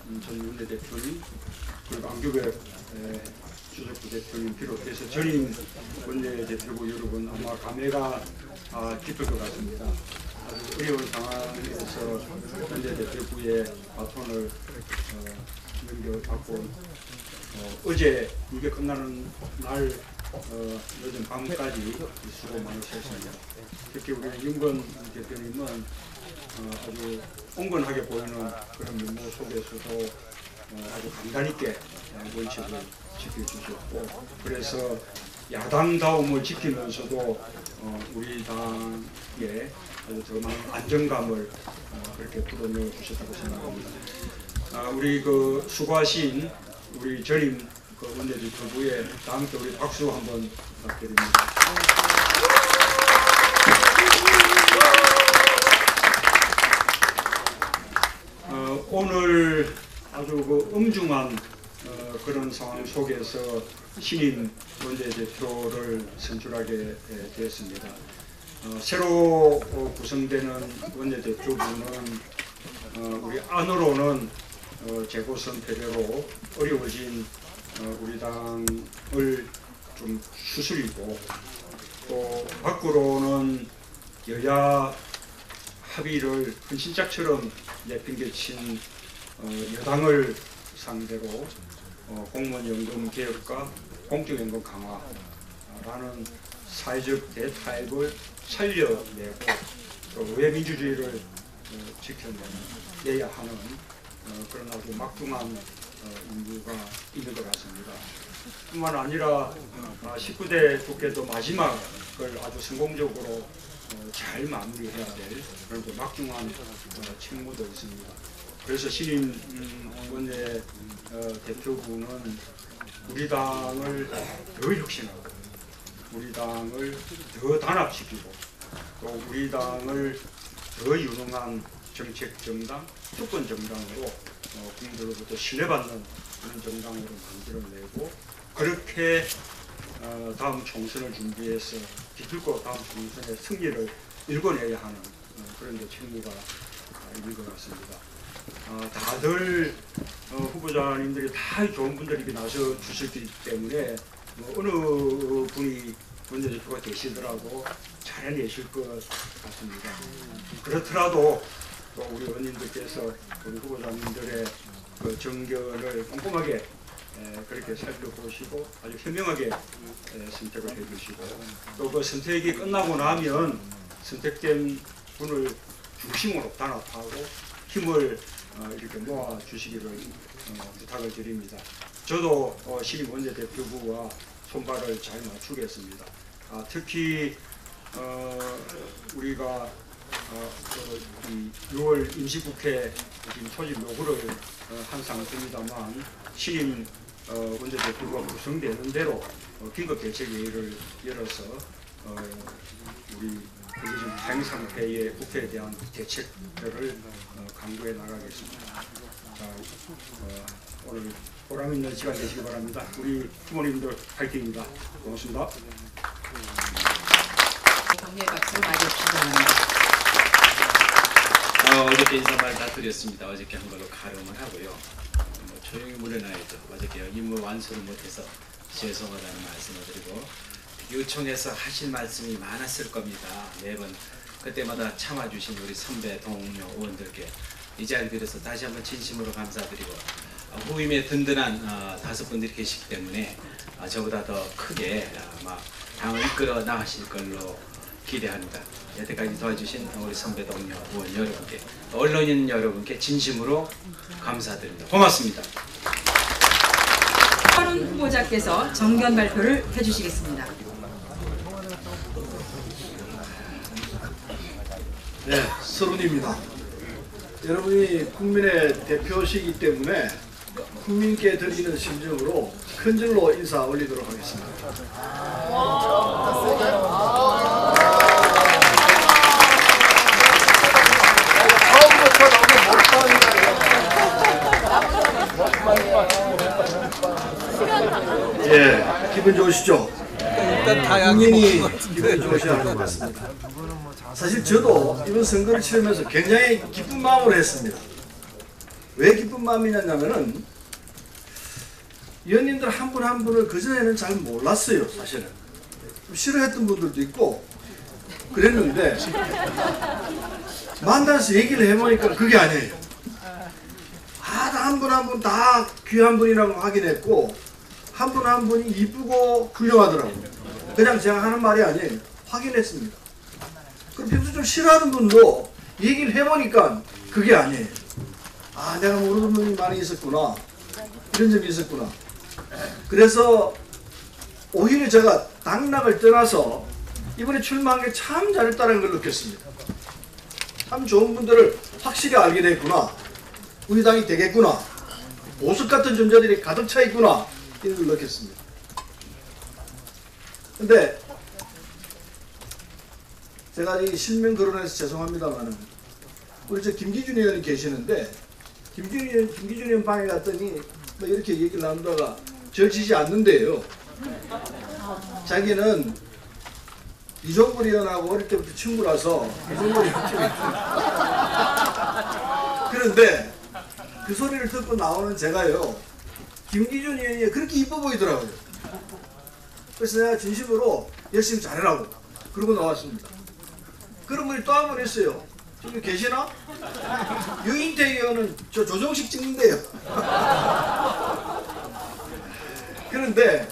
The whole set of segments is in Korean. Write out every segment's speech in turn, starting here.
전 원내대표님, 그리고 안규백 주석부 대표님 비롯해서 전임 원내대표고 여러분 아마 감회가 깊을 것 같습니다. 아주 어려운 상황에서 원내대표부의 바톤을 넘겨받고 어제 이게 끝나는 날 늦은 밤까지 수고 많으셨습니다. 특히 우리 윤건 대표님은 아주 온건하게 보이는 그런 면모 속에서도 아주 강단 있게 원칙을 지켜주셨고, 그래서 야당다움을 지키면서도 우리 당에 아주 더 많은 안정감을 그렇게 불어넣어 주셨다고 생각합니다. 우리 그 수고하신 우리 전임 원내대표부에 다 함께 우리 박수 한번 부탁드립니다. 오늘 아주 그 엄중한 그런 상황 속에서 신임 원내대표를 선출하게 되었습니다. 새로 구성되는 원내대표부는 우리 안으로는 재보선 패배로 어려워진 우리 당을 좀 추스리고, 또 밖으로는 여야 합의를 헌신짝처럼 내팽개친 여당을 상대로 공무원연금 개혁과 공적연금 강화라는 사회적 대타협을 살려내고 또 의회민주주의를 지켜내야 하는 그런 아주 막중한 임무가 있는 것 같습니다. 뿐만 아니라 19대 국회도 마지막을 아주 성공적으로 잘 마무리해야 될 그런 막중한 책무도 있습니다. 그래서 신임 원내 대표부는 우리 당을 더 혁신하고, 우리 당을 더 단합시키고, 또 우리 당을 더 유능한 정책 정당, 주권 정당으로 국민들로부터 신뢰받는 그런 정당으로 만들어내고, 그렇게 다음 총선을 준비해서 비틀고 다음 총선의 승리를 일궈내야 하는 그런 책무가 있는 것 같습니다. 다들 후보자님들이 다 좋은 분들이 나서 주셨기 때문에 어느 분이 원내대표가 되시더라도 잘해내실 것 같습니다. 그렇더라도 또 우리 의원님들께서 우리 후보자님들의 그 정견을 꼼꼼하게 그렇게 살펴보시고 아주 현명하게 선택을 해주시고, 또 그 선택이 끝나고 나면 선택된 분을 중심으로 단합하고 힘을 이렇게 모아 주시기를 부탁을 드립니다. 저도 신임 원내대표부와 손발을 잘 맞추겠습니다. 특히 우리가 6월 임시국회 소집 요구를 한 상태입니다만, 신임 원내대표가 구성되는 대로 긴급대책회의를 열어서 우리 행 상태의 국회에 대한 대책들을 강구해 나가겠습니다. 자, 오늘 보람 있는 시간 되시기 바랍니다. 우리 부모님들 파이팅입니다. 고맙습니다. 격려의 박수 맞이해주시기 바랍니다. 어저께 인사말 다 드렸습니다. 어저께 한 걸로 가름을 하고요. 조용히 물러나야죠. 어저께 임무 완수를 못해서 죄송하다는 말씀을 드리고, 요청해서 하실 말씀이 많았을 겁니다. 매번 그때마다 참아주신 우리 선배 동료 의원들께 이 자리를 빌어서 다시 한번 진심으로 감사드리고, 후임에 든든한 5분들이 계시기 때문에 저보다 더 크게 당을 이끌어 나가실 걸로 기대합니다. 여태까지 도와주신 우리 선배 동료 의원 여러분께, 언론인 여러분께 진심으로 감사드립니다. 고맙습니다. 서른 후보자께서 정견 발표를 해주시겠습니다. 네, 서른입니다. 여러분이 국민의 대표시기 때문에 국민께 드리는 심정으로 큰 절로 인사 올리도록 하겠습니다. 예, 기분 좋으시죠? 국민이 기분이 좋으셔야 할 것 같습니다. 사실 저도 이번 선거를 치르면서 굉장히 기쁜 마음으로 했습니다. 왜 기쁜 마음이냐면은 위원님들 한 분 한 분을 그전에는 잘 몰랐어요. 사실은 좀 싫어했던 분들도 있고 그랬는데 만나서 얘기를 해보니까 그게 아니에요. 한 분 한 분 다 귀한 분이라고 확인했고 한 분 한 분이 이쁘고 훌륭하더라고요. 그냥 제가 하는 말이 아니에요. 확인했습니다. 그럼 평소 좀 싫어하는 분도 얘기를 해보니까 그게 아니에요. 내가 모르는 분이 많이 있었구나. 이런 점이 있었구나. 그래서 오히려 제가 당락을 떠나서 이번에 출마한 게 참 잘했다는 걸 느꼈습니다. 참 좋은 분들을 확실히 알게 됐구나. 우리 당이 되겠구나. 보석 같은 존재들이 가득 차 있구나. 이런 걸 느꼈습니다. 근데 제가 이 실명 거론해서 죄송합니다만은 우리 저 김기준 의원이 계시는데 김기준 의원 방에 갔더니 뭐 이렇게 얘기를 나누다가 절 지지 않는데요. 자기는 이종걸 의원하고 어릴 때부터 친구라서 이종걸 의원 그런데 그 소리를 듣고 나오는 제가요, 김기준 의원이 그렇게 이뻐 보이더라고요. 그래서 내가 진심으로 열심히 잘해라고 그러고 나왔습니다. 그런 분이 또 한 분 있어요. 저기 계시나? 유인태 의원은 저 조정식 찍는데요. 그런데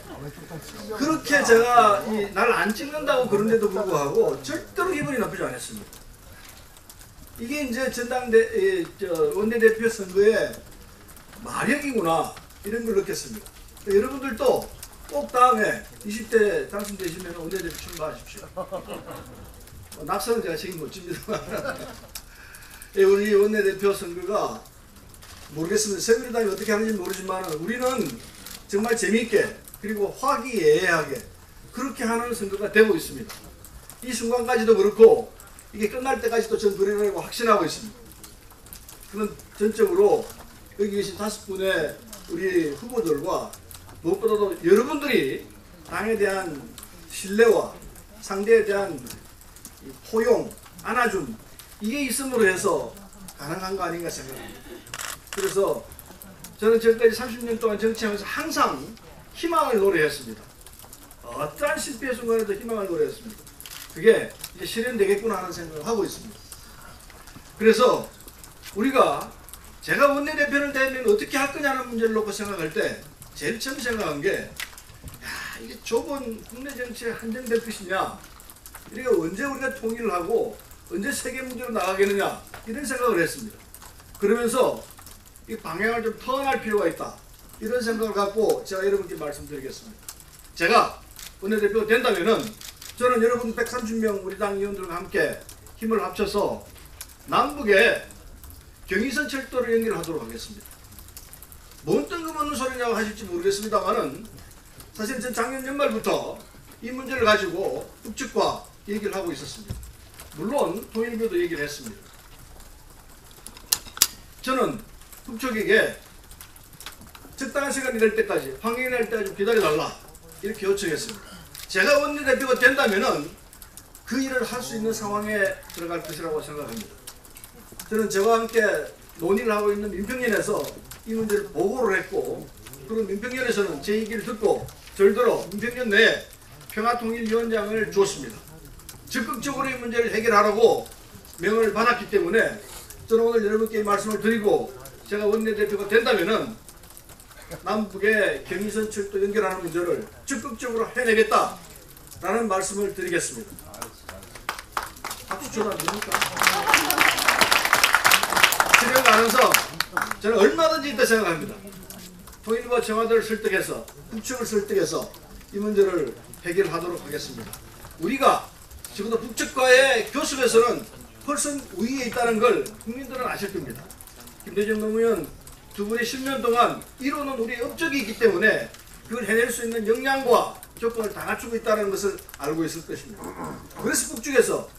그렇게 제가 날 안 찍는다고 그런데도 불구하고 절대로 기분이 나쁘지 않았습니다. 이게 이제 전당대 원내대표 선거의 마력이구나 이런 걸 느꼈습니다. 여러분들도 꼭 다음에 20대 당선되시면 원내대표 출마하십시오. 낙선은 제가 책임 못 집니다만 우리 원내대표 선거가 모르겠습니다. 새누리당이 어떻게 하는지 모르지만 우리는 정말 재미있게 그리고 화기애애하게 그렇게 하는 선거가 되고 있습니다. 이 순간까지도 그렇고 이게 끝날 때까지도 전 그러라고 확신하고 있습니다. 그런 전적으로 여기 계신 5분의 우리 후보들과 무엇보다도 여러분들이 당에 대한 신뢰와 상대에 대한 포용, 안아줌 이게 있음으로 해서 가능한 거 아닌가 생각합니다. 그래서 저는 지금까지 30년 동안 정치하면서 항상 희망을 노래했습니다. 어떠한 실패의 순간에도 희망을 노래했습니다. 그게 이제 실현되겠구나 하는 생각을 하고 있습니다. 그래서 우리가 제가 원내대표를 되면 어떻게 할 거냐는 문제를 놓고 생각할 때 제일 처음 생각한 게 이게 좁은 국내 정치에 한정될 것이냐, 이게 언제 우리가 통일을 하고 언제 세계 문제로 나가겠느냐 이런 생각을 했습니다. 그러면서 이 방향을 좀 턴할 필요가 있다 이런 생각을 갖고 제가 여러분께 말씀드리겠습니다. 제가 원내대표가 된다면은 저는 여러분 130명 우리 당 의원들과 함께 힘을 합쳐서 남북에 경의선 철도를 연결하도록 하겠습니다. 뭔 뜬금없는 소리냐고 하실지 모르겠습니다만은 사실 전 작년 연말부터 이 문제를 가지고 북측과 얘기를 하고 있었습니다. 물론 통일부도 얘기를 했습니다. 저는 북측에게 적당한 시간이 될 때까지 황행이 날 때까지 좀 기다려달라 이렇게 요청했습니다. 제가 원내대표가 된다면은 그 일을 할 수 있는 상황에 들어갈 것이라고 생각합니다. 저는 저와 함께 논의를 하고 있는 민평연에서 이 문제를 보고를 했고, 그리고 민평연에서는 제 얘기를 듣고 절대로 민평연 내에 평화통일위원장을 주었습니다. 적극적으로 이 문제를 해결하라고 명을 받았기 때문에 저는 오늘 여러분께 말씀을 드리고, 제가 원내대표가 된다면은 남북의 경의선 철도 연결하는 문제를 적극적으로 해내겠다라는 말씀을 드리겠습니다. 박수 쳐도 안 됩니까? 실현 가능성 저는 얼마든지 있다 생각합니다. 통일부와 청와대를 설득해서 북측을 설득해서 이 문제를 해결하도록 하겠습니다. 우리가 적어도 북측과의 교섭에서는 훨씬 우위에 있다는 걸 국민들은 아실 겁니다. 김대중 노무현 두 분이 10년 동안 이루는 우리 업적이 있기 때문에 그걸 해낼 수 있는 역량과 조건을 다 갖추고 있다는 것을 알고 있을 것입니다. 그래서 북측에서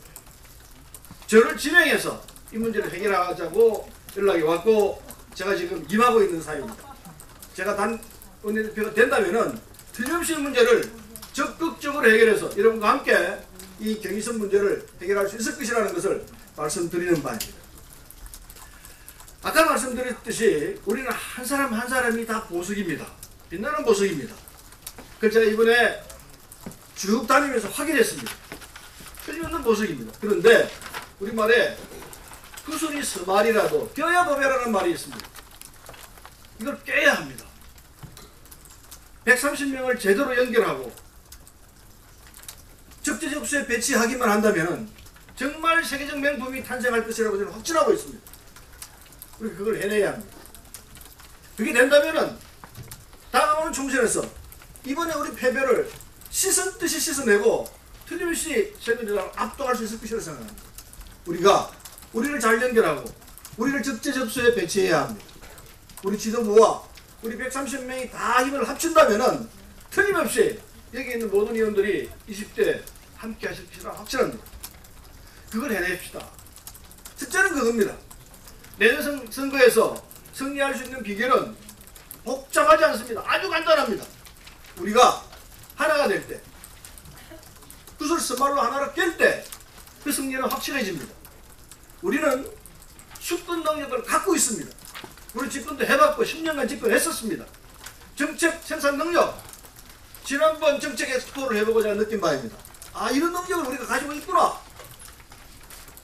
저를 지명해서 이 문제를 해결하자고 연락이 왔고 제가 지금 임하고 있는 사유입니다. 제가 단 원내대표가 된다면은 틀림없이 이 문제를 적극적으로 해결해서 여러분과 함께 이 경의선 문제를 해결할 수 있을 것이라는 것을 말씀드리는 바입니다. 아까 말씀드렸듯이 우리는 한 사람 한 사람이 다 보석입니다. 빛나는 보석입니다. 그래서 제가 이번에 쭉 다니면서 확인했습니다. 틀림없는 보석입니다. 그런데 우리말에 구슬이 서말이라도 껴야 도배라는 말이 있습니다. 이걸 깨야 합니다. 130명을 제대로 연결하고 적재적소에 배치하기만 한다면 정말 세계적 명품이 탄생할 것이라고 저는 확신하고 있습니다. 우리 그걸 해내야 합니다. 그게 된다면 다가오는 총선에서 이번에 우리 패배를 씻은 듯이 씻어내고 틀림없이 새누리당을 압도할 수 있을 것이라고 생각합니다. 우리가 우리를 잘 연결하고 우리를 적재적소에 배치해야 합니다. 우리 지도부와 우리 130명이 다 힘을 합친다면 틀림없이 여기 있는 모든 의원들이 20대 함께 하실 것이라 확실합니다. 그걸 해냅시다. 첫째는 그겁니다. 내년 선거에서 승리할 수 있는 비결은 복잡하지 않습니다. 아주 간단합니다. 우리가 하나가 될 때, 구슬 서말로 하나로 깰 때 그 승리는 확실해집니다. 우리는 수권 능력을 갖고 있습니다. 우리 집권도 해봤고 10년간 집권했었습니다. 정책 생산 능력, 지난번 정책 엑스포를 해보고 제가 느낀 바입니다. 아, 이런 능력을 우리가 가지고 있구나.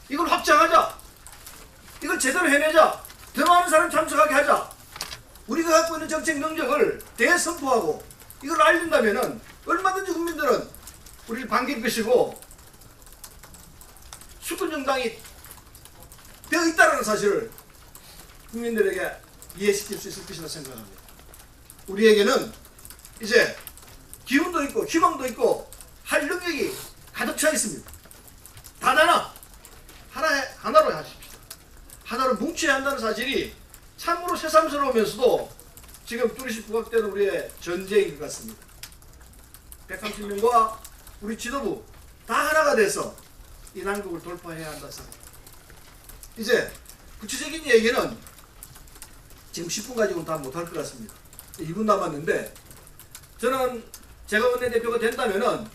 이걸 확장하자. 이걸 제대로 해내자. 더 많은 사람 참석하게 하자. 우리가 갖고 있는 정책 능력을 대선포하고 이걸 알린다면 얼마든지 국민들은 우리를 반길 것이고 수권정당이 되어 있다는 사실을 국민들에게 이해시킬 수 있을 것이라 생각합니다. 우리에게는 이제 기운도 있고 희망도 있고 할 능력이 가득 차 있습니다. 단 하나로 하십시오. 하나로 뭉쳐야 한다는 사실이 참으로 새삼스러우면서도 지금 뚜렷이 부각되는 우리의 전제인 것 같습니다. 130명과 우리 지도부 다 하나가 돼서 이 난국을 돌파해야 한다 생각합니다. 이제 구체적인 얘기는 지금 10분 가지고는 다 못할 것 같습니다. 2분 남았는데 저는 제가 원내대표가 된다면은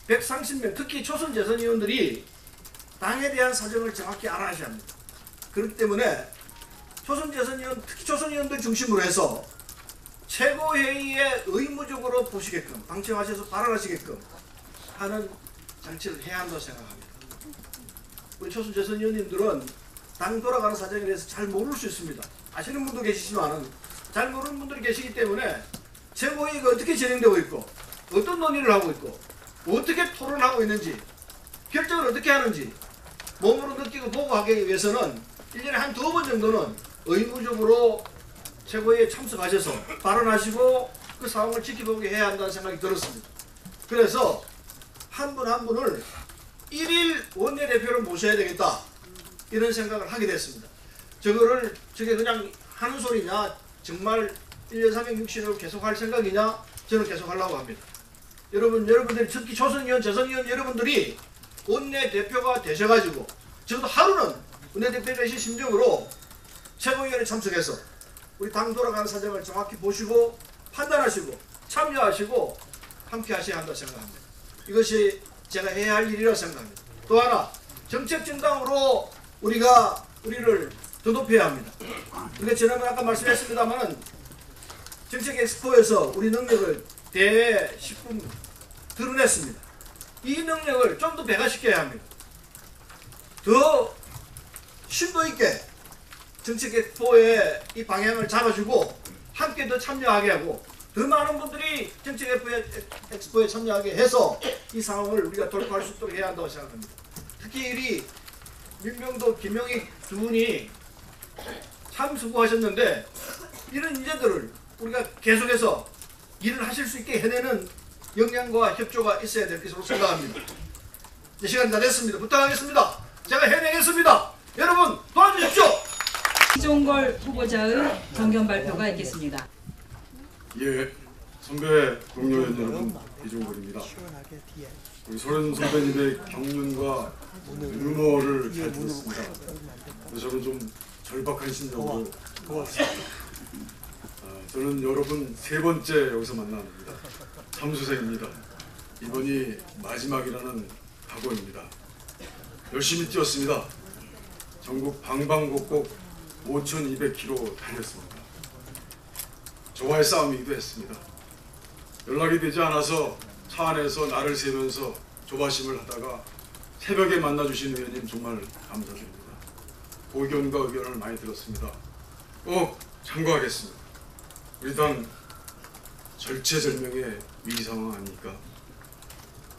130명 특히 초선 재선의원들이 당에 대한 사정을 정확히 알아야 합니다. 그렇기 때문에 초선 재선의원 특히 초선의원들 중심으로 해서 최고회의에 의무적으로 보시게끔 방청하셔서 발언하시게끔 하는 장치를 해야 한다고 생각합니다. 우리 초선 재선의원님들은 당 돌아가는 사정에 대해서 잘 모를 수 있습니다. 아시는 분도 계시지만 잘 모르는 분들이 계시기 때문에 최고회의가 어떻게 진행되고 있고 어떤 논의를 하고 있고 어떻게 토론하고 있는지 결정을 어떻게 하는지 몸으로 느끼고 보고 하기 위해서는 1년에 한 2번 정도는 의무적으로 최고회의에 참석하셔서 발언하시고 그 상황을 지켜보게 해야 한다는 생각이 들었습니다. 그래서 한 분 한 분을 1일 원내대표를 모셔야 되겠다 이런 생각을 하게 됐습니다. 저게 그냥 하는 소리냐 정말 1년 360일 계속 할 생각이냐 저는 계속 하려고 합니다. 여러분들이 특히 초선의원, 재선의원 여러분들이 원내대표가 되셔가지고 적어도 하루는 원내대표 되신 심정으로 최고위원회 참석해서 우리 당 돌아가는 사정을 정확히 보시고 판단하시고 참여하시고 함께 하셔야 한다고 생각합니다. 이것이 제가 해야 할 일이라고 생각합니다. 또 하나 정책진당으로 우리를 더 높여야 합니다. 우리가 지난번에 아까 말씀했습니다만 정책 엑스포에서 우리 능력을 대회 10분 드러냈습니다. 이 능력을 좀 더 배가시켜야 합니다. 더 심도 있게 정책 엑스포의 이 방향을 잡아주고 함께 더 참여하게 하고 더 많은 분들이 정책 엑스포에 참여하게 해서 이 상황을 우리가 돌파할 수 있도록 해야 한다고 생각합니다. 특히 우리 민병도, 김영익 두 분이 참 수고하셨는데 이런 인재들을 우리가 계속해서 일을 하실 수 있게 해내는 역량과 협조가 있어야 될 것으로 생각합니다. 이제 시간이 다 됐습니다. 부탁하겠습니다. 제가 해내겠습니다. 여러분 도와주십시오. 이종걸 후보자의 정견 발표가 있겠습니다. 예, 선배 동료연 여러분, 이종걸입니다. 우리 소련 선배님의 경륜과 유머를 잘 들었습니다. 그래서 저는 좀 절박한 심정으로 왔습니다. 저는 여러분 3번째 여기서 만납니다. 참수생입니다. 이번이 마지막이라는 각오입니다. 열심히 뛰었습니다. 전국 방방곡곡 5,200km 달렸습니다. 저와의 싸움이기도 했습니다. 연락이 되지 않아서 차 안에서 날을 새면서 조바심을 하다가 새벽에 만나주신 의원님 정말 감사드립니다. 고견과 의견을 많이 들었습니다. 꼭 참고하겠습니다. 우리 당 절체절명의 위기 상황 아닙니까?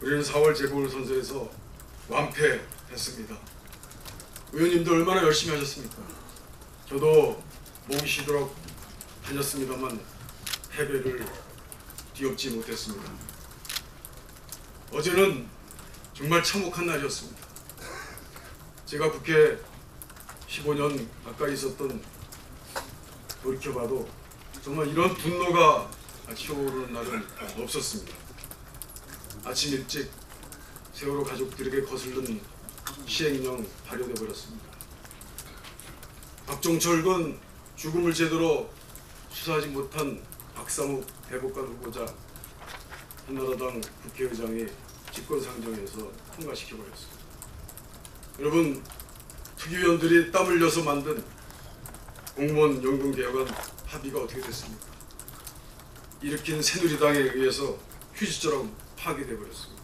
우리는 4월 재보궐선거에서 완패했습니다. 의원님도 얼마나 열심히 하셨습니까? 저도 목이 쉬도록 다녔습니다만 패배를 뒤엎지 못했습니다. 어제는 정말 참혹한 날이었습니다. 제가 국회 15년 가까이 있었던 돌이켜봐도 정말 이런 분노가 치오르는 날은 없었습니다. 아침 일찍 세월호 가족들에게 거슬른 시행령 발효돼 버렸습니다. 박종철 죽음을 제대로 수사하지 못한 박상욱 대법관 후보자 한나라당 국회의장이 직권상정해서 통과시켜버렸습니다. 여러분, 특위위원들이 땀 흘려서 만든 공무원 연금 개혁안 합의가 어떻게 됐습니까? 일으킨 새누리당에 의해서 휴지처럼 파기돼 버렸습니다.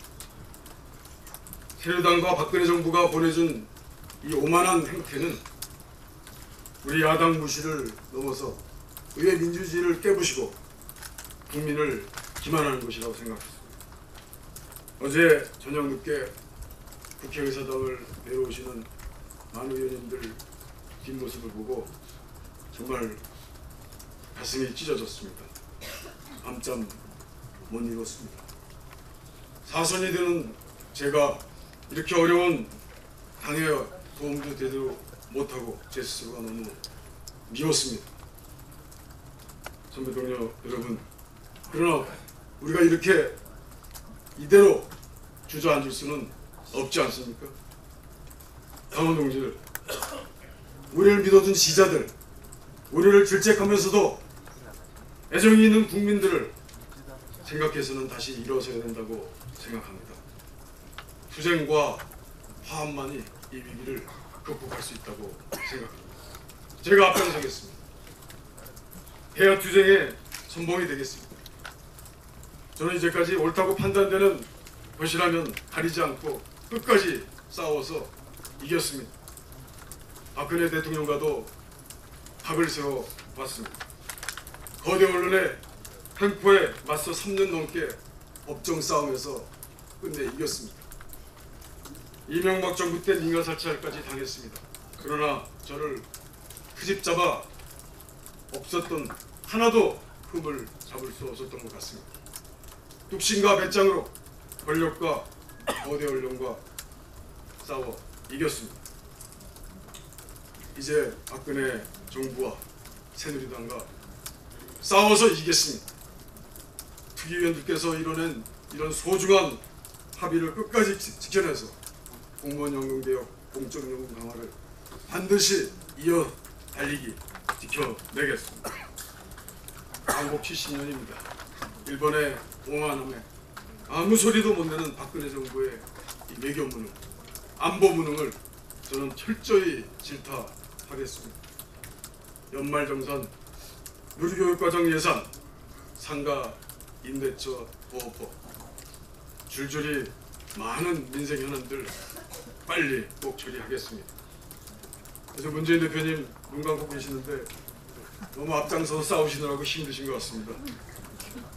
새누리당과 박근혜 정부가 보내준 이 오만한 행태는 우리 야당 무시를 넘어서 의회 민주주의를 깨부시고 국민을 기만하는 것이라고 생각했습니다. 어제 저녁 늦게 국회의사당을 내려오시는 많은 의원님들 뒷모습을 보고 정말 가슴이 찢어졌습니다. 밤잠 못 이뤘습니다. 사선이 되는 제가 이렇게 어려운 당에 도움도 제대로 못하고 제 스스로가 너무 미웠습니다. 선배 동료 여러분, 그러나 우리가 이렇게 이대로 주저앉을 수는 없지 않습니까? 당원 동지들, 우리를 믿어준 지자들, 우리를 질책하면서도 애정이 있는 국민들을 생각해서는 다시 일어서야 된다고 생각합니다. 투쟁과 화합만이 이 위기를 극복할 수 있다고 생각합니다. 제가 앞장서겠습니다. 해야 투쟁의 선봉이 되겠습니다. 저는 이제까지 옳다고 판단되는 것이라면 가리지 않고 끝까지 싸워서 이겼습니다. 박근혜 대통령과도 각을 세워봤습니다. 거대 언론의 횡포에 맞서 3년 넘게 법정 싸움에서 끝내 이겼습니다. 이명박 정부 때 민간 사찰까지 당했습니다. 그러나 저를 트집 잡아 없었던 하나도 흠을 잡을 수 없었던 것 같습니다. 뚝심과 배짱으로 권력과 거대 언론과 싸워 이겼습니다. 이제 박근혜 정부와 새누리당과 싸워서 이기겠습니다. 특위위원들께서 이뤄낸 이런 소중한 합의를 끝까지 지켜내서 공무원 연금 개혁, 공적 연금 강화를 반드시 이어 달리기 지켜내겠습니다. 광복 70년입니다. 일본의 오만함에 아무 소리도 못 내는 박근혜 정부의 이 외교 무능, 안보 무능을 저는 철저히 질타하겠습니다. 연말정산, 누리교육과정 예산, 상가 임대차 보호법, 줄줄이 많은 민생 현안들 빨리 꼭 처리하겠습니다. 그래서 문재인 대표님 눈 감고 계시는데 너무 앞장서서 싸우시느라고 힘드신 것 같습니다.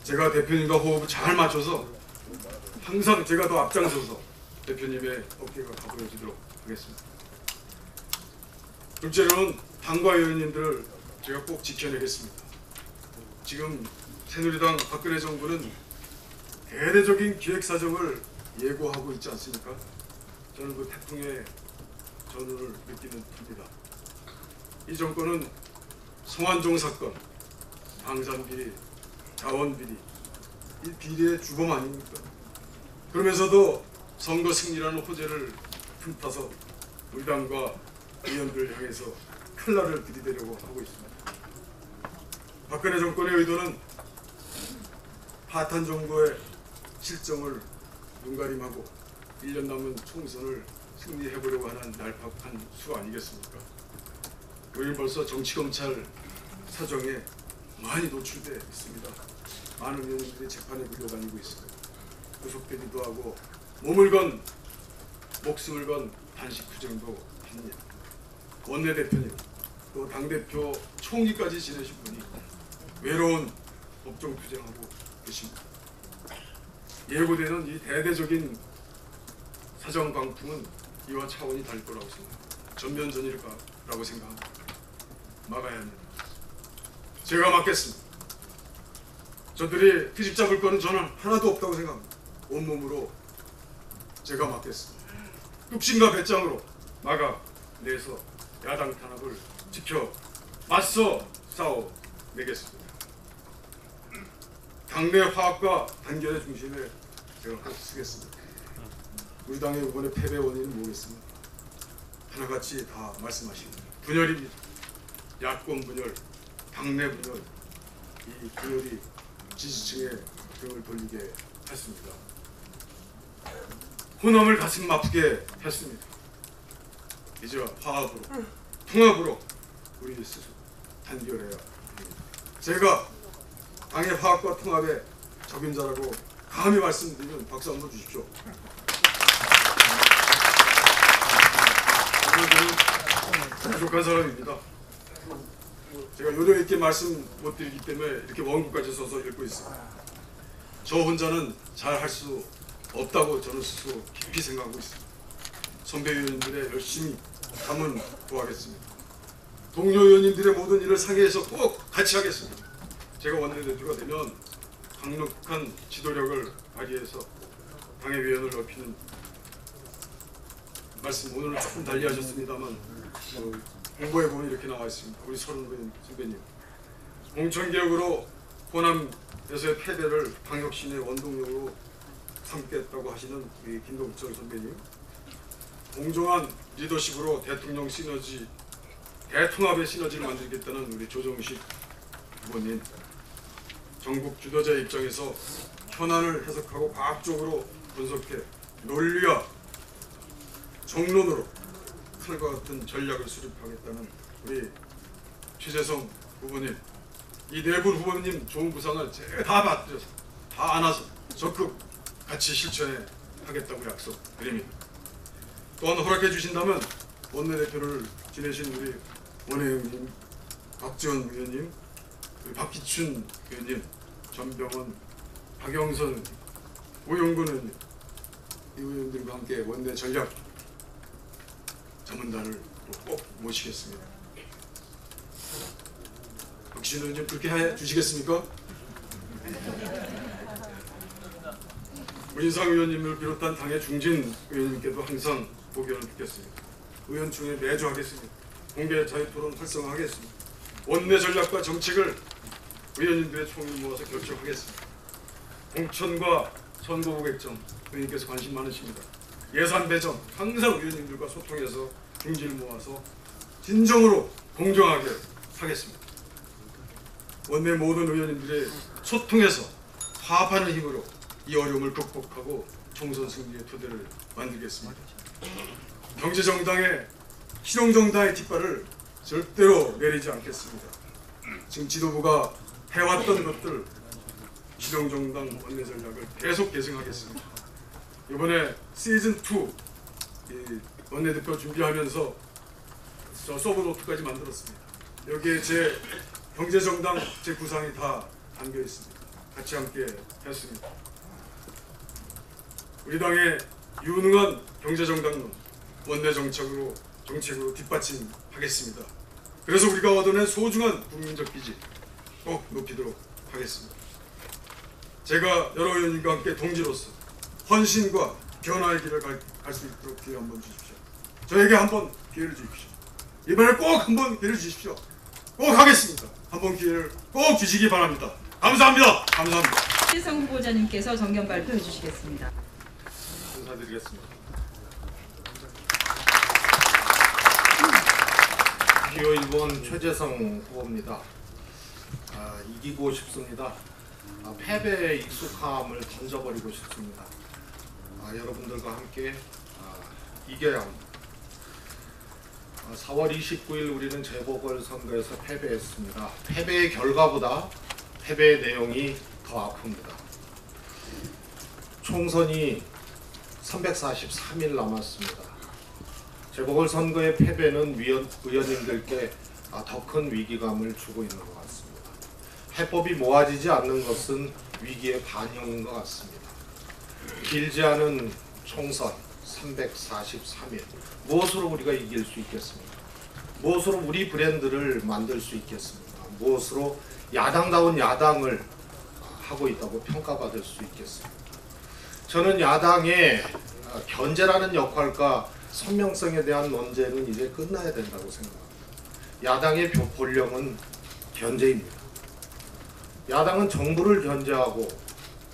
제가 대표님과 호흡을 잘 맞춰서 항상 제가 더 앞장서서 대표님의 어깨가 가벼워지도록 하겠습니다. 둘째로는 당과 의원님들을 제가 꼭 지켜내겠습니다. 지금 새누리당 박근혜 정부는 대대적인 기획사정을 예고하고 있지 않습니까? 저는 그 태풍의 전우를 느끼는 터입니다. 이 정권은 성완종 사건, 방산비리, 자원비리, 이 비리의 주범 아닙니까? 그러면서도 선거 승리라는 호재를 틈타서 우리 당과 의원들을 향해서 칼날을 들이대려고 하고 있습니다. 박근혜 정권의 의도는 파탄 정부의 실정을 눈가림하고 1년 남은 총선을 승리해보려고 하는 날팍한 수 아니겠습니까? 우리는 벌써 정치검찰 사정에 많이 노출되어 있습니다. 많은 의원님들이 재판에 불려다니고 있습니다. 구속되기도 하고 몸을 건 목숨을 건 단식 투쟁도 합니다. 원내대표님 또 당대표 총리까지 지내신 분이 외로운 법정 투쟁하고 계십니다. 예고되는 이 대대적인 사정 강풍은 이와 차원이 다를 거라고 생각합니다. 전면전일까라고 생각합니다. 막아야 합니다. 제가 막겠습니다. 저들이 트집 잡을 거는 저는 하나도 없다고 생각합니다. 온몸으로 제가 막겠습니다. 뚝심과 배짱으로 막아내서 야당 탄압을 지켜 맞서 싸워내겠습니다. 당내 화합과 단결의 중심에 제가 쓰겠습니다. 우리 당의 이번에 패배 원인은 뭐겠습니까? 하나같이 다 말씀하십니다. 분열입니다. 야권 분열, 당내 분열, 이 분열이 지지층에 등을 돌리게 했습니다. 호남을 가슴 아프게 했습니다. 이제 화합으로, 통합으로 우리 스스로 단결해야 합니다. 제가 당의 화합과 통합의 적임자라고 감히 말씀드리면 박수 한번 주십시오. 저는 부족한 사람입니다. 제가 요령 있게 말씀 못 드리기 때문에 이렇게 원고까지 써서 읽고 있습니다. 저 혼자는 잘 할 수 없다고 저는 스스로 깊이 생각하고 있습니다. 선배 의원님들의 열심히 감은 구하겠습니다. 동료 의원님들의 모든 일을 상의해서 꼭 같이 하겠습니다. 제가 원내대표가 되면 강력한 지도력을 발휘해서 당의 위원을 넓히는 말씀 오늘은 조금 달리 하셨습니다만 공보에 보면 이렇게 나와 있습니다. 우리 서른 선배님 공천개혁으로 호남에서의 패배를 방역신의 원동력으로 삼겠다고 하시는 우리 김동철 선배님, 공정한 리더십으로 대통령 시너지, 대통합의 시너지를 만들겠다는 우리 조정식 후보님, 전국 주도자의 입장에서 현안을 해석하고 과학적으로 분석해 논리와 정론으로 칼과 같은 전략을 수립하겠다는 우리 최재성 후보님, 이 네 분 후보님 좋은 구상을 제가 다 받들여서 다 안아서 적극 같이 실천해 하겠다고 약속드립니다. 또한 허락해 주신다면 원내대표를 지내신 우리 원혜영님, 박지원 의원님, 우리 박기춘 의원님, 전병헌, 박영선, 오영근 의원님, 이 의원들과 함께 원내 전략 자문단을 꼭 모시겠습니다. 박기춘 의원님 그렇게 해 주시겠습니까? 문인상 의원님을 비롯한 당의 중진 의원님께도 항상 고견을 듣겠습니다. 의원총회 매주 하겠습니다. 공개 자유토론 활성화하겠습니다. 원내 전략과 정책을 의원님들의 총을 모아서 결정하겠습니다. 공천과 선거구 객정 의원님께서 관심 많으십니다. 예산 배정 항상 의원님들과 소통해서 중지를 모아서 진정으로 공정하게 하겠습니다. 원내 모든 의원님들의 소통해서 화합하는 힘으로 이 어려움을 극복하고 총선 승리의 토대를 만들겠습니다. 경제정당의 실용정당의 뒷발을 절대로 내리지 않겠습니다. 지금 지도부가 해왔던 것들 실용정당 원내 전략을 계속 계승하겠습니다. 이번에 시즌2 원내대표 준비하면서 저 서브노트까지 만들었습니다. 여기에 제 경제정당 제 구상이 다 담겨 있습니다. 같이 함께 했습니다. 우리 당의 유능한 경제정당론 원내 정책으로 뒷받침하겠습니다. 그래서 우리가 얻어낸 소중한 국민적 빚이 꼭 높이도록 하겠습니다. 제가 여러 의원님과 함께 동지로서 헌신과 변화의 길을 갈 수 있도록 기회 한번 주십시오. 저에게 한번 기회를 주십시오. 이번에 꼭 한번 기회를 주십시오. 꼭 하겠습니다. 한번 기회를 꼭 주시기 바랍니다. 감사합니다. 감사합니다. 최재성 후보자님께서 정견 발표해 주시겠습니다. 감사드리겠습니다. 기호 1번 최재성 후보입니다. 이기고 싶습니다. 패배에 익숙함을 던져버리고 싶습니다. 여러분들과 함께 이겨야 합니다. 4월 29일 우리는 재보궐선거에서 패배했습니다. 패배의 결과보다 패배의 내용이 더 아픕니다. 총선이 343일 남았습니다. 재보궐선거의 패배는 의원님들께 더 큰 위기감을 주고 있는 것 같습니다. 해법이 모아지지 않는 것은 위기의 반영인 것 같습니다. 길지 않은 총선 343일, 무엇으로 우리가 이길 수 있겠습니까? 무엇으로 우리 브랜드를 만들 수 있겠습니까? 무엇으로 야당다운 야당을 하고 있다고 평가받을 수 있겠습니까? 저는 야당의 견제라는 역할과 선명성에 대한 논쟁은 이제 끝나야 된다고 생각합니다. 야당의 본령은 견제입니다. 야당은 정부를 견제하고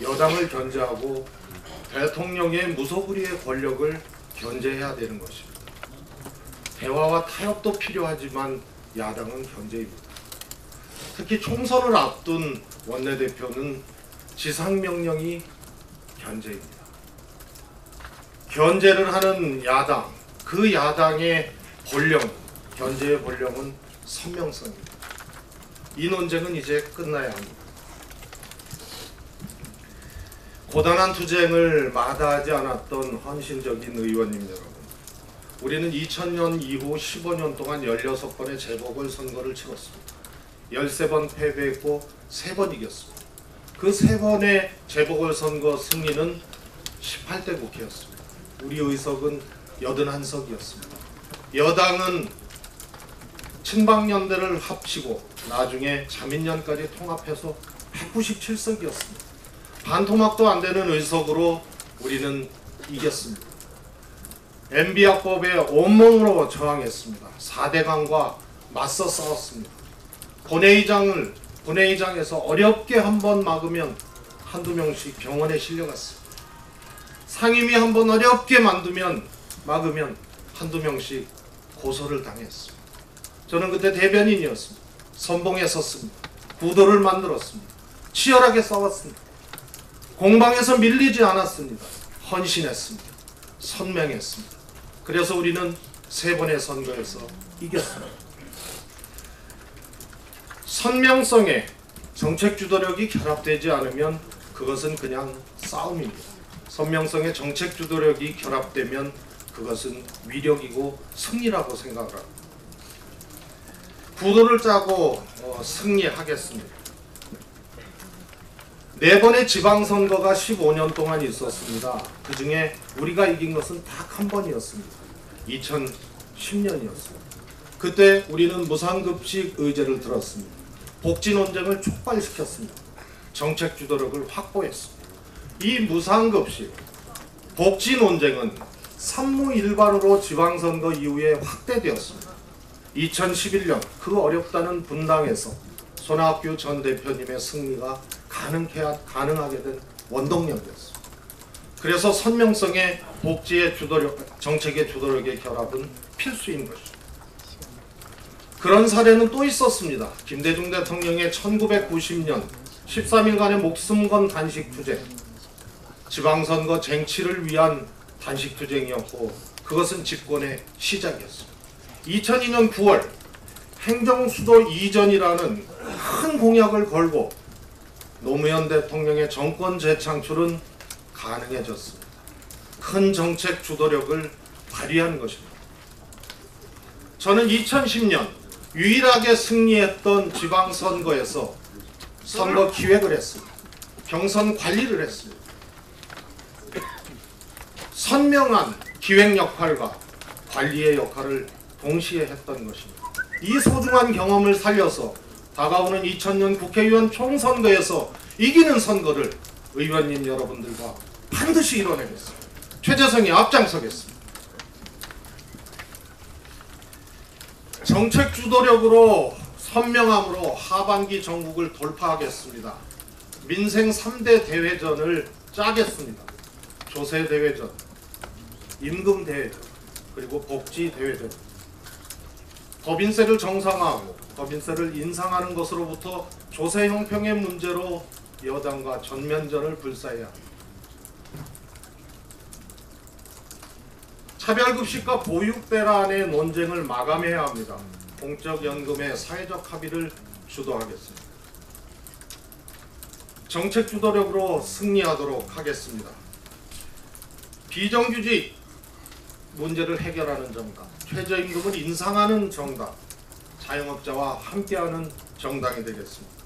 여당을 견제하고 대통령의 무소불위의 권력을 견제해야 되는 것입니다. 대화와 타협도 필요하지만 야당은 견제입니다. 특히 총선을 앞둔 원내대표는 지상명령이 견제입니다. 견제를 하는 야당, 그 야당의 본령, 견제의 본령은 선명성입니다. 이 논쟁은 이제 끝나야 합니다. 고단한 투쟁을 마다하지 않았던 헌신적인 의원님 여러분, 우리는 2000년 이후 15년 동안 16번의 재보궐선거를 치렀습니다. 13번 패배했고 3번 이겼습니다. 그 3번의 재보궐선거 승리는 18대 국회였습니다. 우리 의석은 81석이었습니다. 여당은 친박연대를 합치고 나중에 자민련까지 통합해서 197석이었습니다. 반토막도 안 되는 의석으로 우리는 이겼습니다. MB학법에 온몸으로 저항했습니다. 4대강과 맞서 싸웠습니다. 본회의장에서 어렵게 한번 막으면 한두 명씩 병원에 실려갔습니다. 상임위 한번 어렵게 막으면 한두 명씩 고소를 당했습니다. 저는 그때 대변인이었습니다. 선봉에 섰습니다. 구도를 만들었습니다. 치열하게 싸웠습니다. 공방에서 밀리지 않았습니다. 헌신했습니다. 선명했습니다. 그래서 우리는 3번의 선거에서 이겼습니다. 선명성에 정책 주도력이 결합되지 않으면 그것은 그냥 싸움입니다. 선명성에 정책 주도력이 결합되면 그것은 위력이고 승리라고 생각을 합니다. 구도를 짜고 승리하겠습니다. 4번의 지방선거가 15년 동안 있었습니다. 그 중에 우리가 이긴 것은 딱 한 번이었습니다. 2010년이었습니다. 그때 우리는 무상급식 의제를 들었습니다. 복지 논쟁을 촉발시켰습니다. 정책 주도력을 확보했습니다. 이 무상급식, 복지 논쟁은 삼무일반으로 지방선거 이후에 확대되었습니다. 2011년 그 어렵다는 분당에서 손학규 전 대표님의 승리가 가능하게 된 원동력이었습니다. 그래서 선명성의 복지의 주도력, 정책의 주도력의 결합은 필수인 것입니다. 그런 사례는 또 있었습니다. 김대중 대통령의 1990년 13일간의 목숨 건 단식투쟁, 지방선거 쟁취를 위한 단식투쟁이었고 그것은 집권의 시작이었습니다. 2002년 9월 행정수도 이전이라는 큰 공약을 걸고 노무현 대통령의 정권 재창출은 가능해졌습니다. 큰 정책 주도력을 발휘한 것입니다. 저는 2010년 유일하게 승리했던 지방선거에서 선거 기획을 했습니다. 경선 관리를 했습니다. 선명한 기획 역할과 관리의 역할을 동시에 했던 것입니다. 이 소중한 경험을 살려서 다가오는 2000년 국회의원 총선거에서 이기는 선거를 의원님 여러분들과 반드시 이뤄내겠습니다. 최재성이 앞장서겠습니다. 정책 주도력으로 선명함으로 하반기 전국을 돌파하겠습니다. 민생 3대 대회전을 짜겠습니다. 조세 대회전, 임금 대회전, 그리고 복지 대회전. 법인세를 정상화하고 법인세를 인상하는 것으로부터 조세 형평의 문제로 여당과 전면전을 불사해야 합니다. 차별급식과 보육대란의 논쟁을 마감해야 합니다. 공적연금의 사회적 합의를 주도하겠습니다. 정책 주도력으로 승리하도록 하겠습니다. 비정규직 문제를 해결하는 정당, 최저임금을 인상하는 정당, 자영업자와 함께하는 정당이 되겠습니다.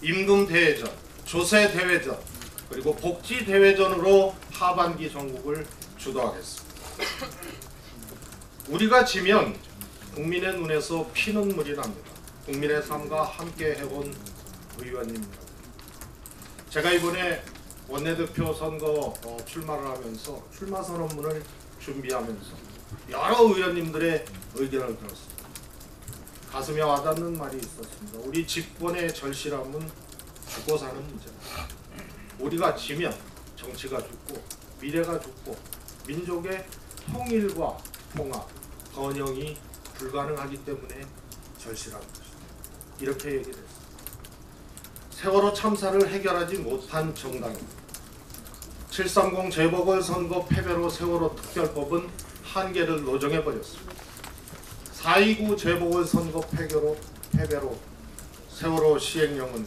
임금 대회전, 조세 대회전, 그리고 복지 대회전으로 하반기 전국을 주도하겠습니다. 우리가 지면 국민의 눈에서 피눈물이 납니다. 국민의 삶과 함께 해온 의원님입니다. 제가 이번에 원내대표 선거 출마를 하면서 출마 선언문을 준비하면서 여러 의원님들의 의견을 들었습니다. 가슴에 와닿는 말이 있었습니다. 우리 집권의 절실함은 죽고 사는 문제입니다. 우리가 지면 정치가 죽고 미래가 죽고 민족의 통일과 통합, 번영이 불가능하기 때문에 절실한 것입니다. 이렇게 얘기를 했습니다. 세월호 참사를 해결하지 못한 정당입니다. 730 재보궐선거 패배로 세월호 특별법은 한계를 노정해버렸습니다. 4.29 재보궐선거 패배로 세월호 시행령은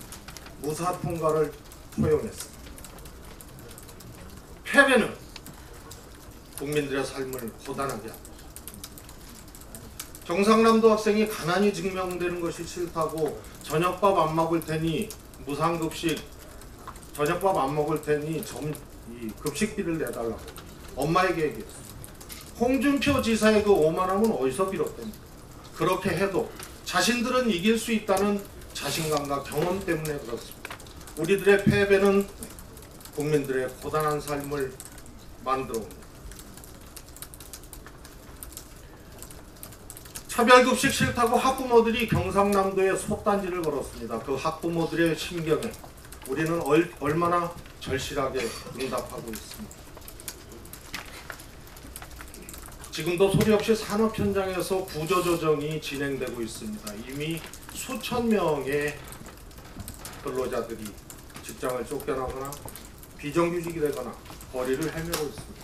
무사 통과를 허용했습니다. 패배는 국민들의 삶을 고단하게 합니다. 경상남도 학생이 가난이 증명되는 것이 싫다고 저녁밥 안 먹을 테니 무상급식 저녁밥 안 먹을 테니 급식비를 내달라고 엄마에게 얘기했어요. 홍준표 지사의 그 5만 원은 어디서 비롯됩니까? 그렇게 해도 자신들은 이길 수 있다는 자신감과 경험 때문에 그렇습니다. 우리들의 패배는 국민들의 고단한 삶을 만들어 옵니다. 차별급식 싫다고 학부모들이 경상남도에 솥단지를 걸었습니다. 그 학부모들의 심경에 우리는 얼마나 절실하게 응답하고 있습니다. 지금도 소리 없이 산업 현장에서 구조조정이 진행되고 있습니다. 이미 수천 명의 근로자들이 직장을 쫓겨나거나 비정규직이 되거나 거리를 헤매고 있습니다.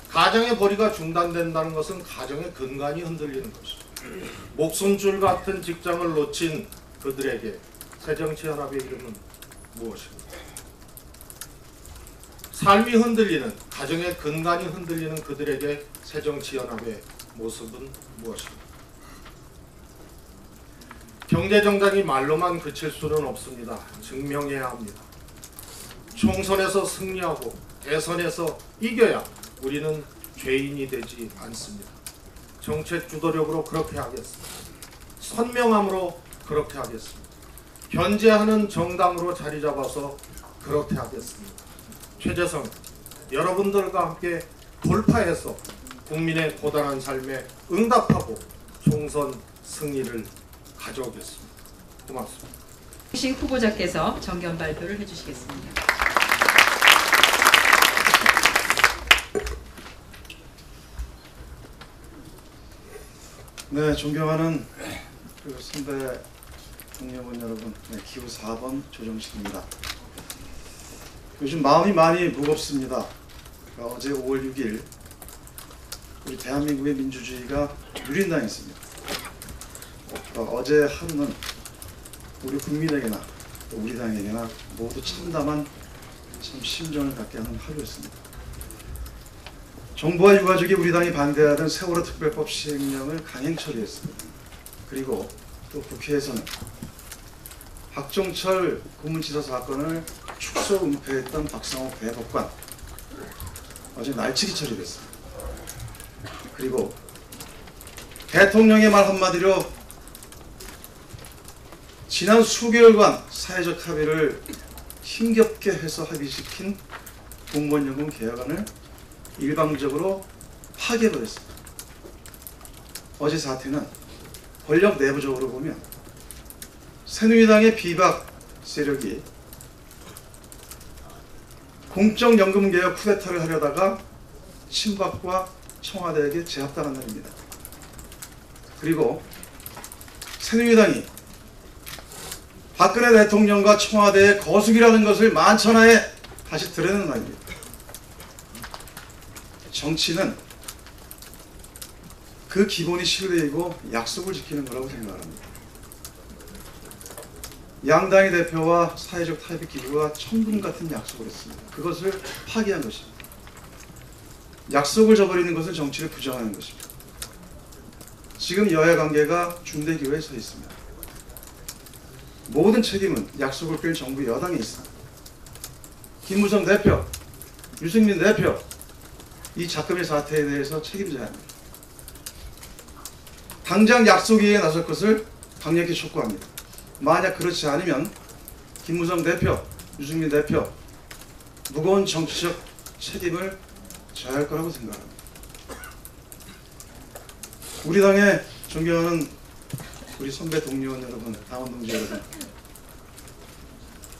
가정의 벌이가 중단된다는 것은 가정의 근간이 흔들리는 것입니다. 목숨줄 같은 직장을 놓친 그들에게 새정치연합의 이름은 무엇입니까? 삶이 흔들리는, 가정의 근간이 흔들리는 그들에게 새정치연합의 모습은 무엇입니까? 경제정당이 말로만 그칠 수는 없습니다. 증명해야 합니다. 총선에서 승리하고 대선에서 이겨야 우리는 죄인이 되지 않습니다. 정책 주도력으로 그렇게 하겠습니다. 선명함으로 그렇게 하겠습니다. 견제하는 정당으로 자리 잡아서 그렇게 하겠습니다. 최재성, 여러분들과 함께 돌파해서 국민의 고단한 삶에 응답하고 총선 승리를 가져오겠습니다. 고맙습니다. 식 후보자께서 정견 발표를 해주시겠습니다. 네, 존경하는 그 선배 동료분 여러분, 네, 기호 4번 조정식입니다. 요즘 마음이 많이 무겁습니다. 어제 5월 6일 우리 대한민국의 민주주의가 유린당했습니다. 어제 하루는 우리 국민에게나 또 우리 당에게나 모두 참담한 참 심정을 갖게 하는 하루였습니다. 정부와 유가족이 우리 당이 반대하던 세월호 특별법 시행령을 강행 처리했습니다. 그리고 또 국회에서는 박종철 고문치사 사건을 축소 은폐했던 박상욱 대법관 어제 날치기 처리됐습니다. 그리고 대통령의 말 한마디로 지난 수개월간 사회적 합의를 힘겹게 해서 합의시킨 공무원연금 개혁안을 일방적으로 파기해버렸습니다. 어제 사태는 권력 내부적으로 보면 새누리당의 비박 세력이 공적연금개혁 쿠데타를 하려다가 친박과 청와대에게 제압당한 날입니다. 그리고 새누리당이 박근혜 대통령과 청와대의 거수기라는 것을 만천하에 다시 드러내는 날입니다. 정치는 그 기본이 신뢰이고 약속을 지키는 거라고 생각합니다. 양당의 대표와 사회적 타협의 기구가 천금 같은 약속을 했습니다. 그것을 파기한 것입니다. 약속을 저버리는 것은 정치를 부정하는 것입니다. 지금 여야 관계가 중대 기로에 서 있습니다. 모든 책임은 약속을 깬 정부 여당에 있습니다. 김무성 대표, 유승민 대표, 이 작금의 사태에 대해서 책임져야 합니다. 당장 약속 이행에 나설 것을 강력히 촉구합니다. 만약 그렇지 않으면 김무성 대표, 유승민 대표 무거운 정치적 책임을 져야 할 거라고 생각합니다. 우리 당의 존경하는 우리 선배 동료원 여러분, 당원 동지 여러분,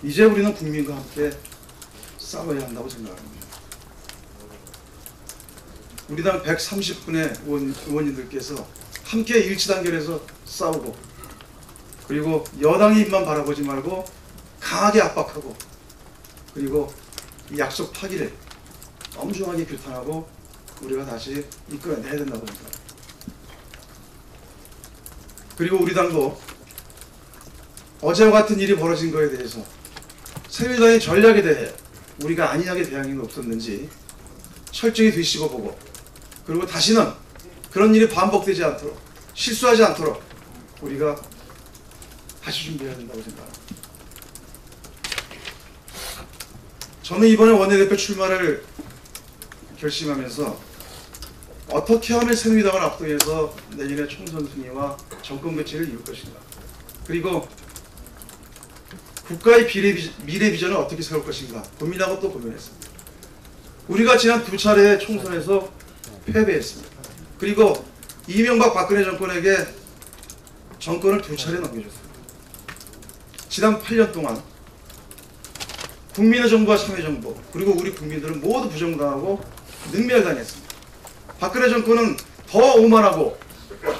이제 우리는 국민과 함께 싸워야 한다고 생각합니다. 우리 당 130분의 의원님들께서 함께 일치단결해서 싸우고, 그리고 여당의 입만 바라보지 말고 강하게 압박하고, 그리고 이 약속 파기를 엄중하게 규탄하고 우리가 다시 이끌어내야 된다고 생각합니다. 그리고 우리 당도 어제와 같은 일이 벌어진 것에 대해서 새누리당의 전략에 대해 우리가 안일하게 대응이 없었는지 철저히 뒤집어보고, 그리고 다시는 그런 일이 반복되지 않도록, 실수하지 않도록 우리가 다시 준비해야 된다고 생각합니다. 저는 이번에 원내대표 출마를 결심하면서 어떻게 하면 새누리당을 압도해서 내년에 총선 승리와 정권 교체를 이룰 것인가, 그리고 국가의 미래 비전을 어떻게 세울 것인가 고민하고 또 고민했습니다. 우리가 지난 두 차례의 총선에서 패배했습니다. 그리고 이명박 박근혜 정권에게 정권을 두 차례 넘겨줬습니다. 지난 8년 동안 국민의 정부와 참여정부, 그리고 우리 국민들은 모두 부정당하고 능멸당했습니다. 박근혜 정권은 더 오만하고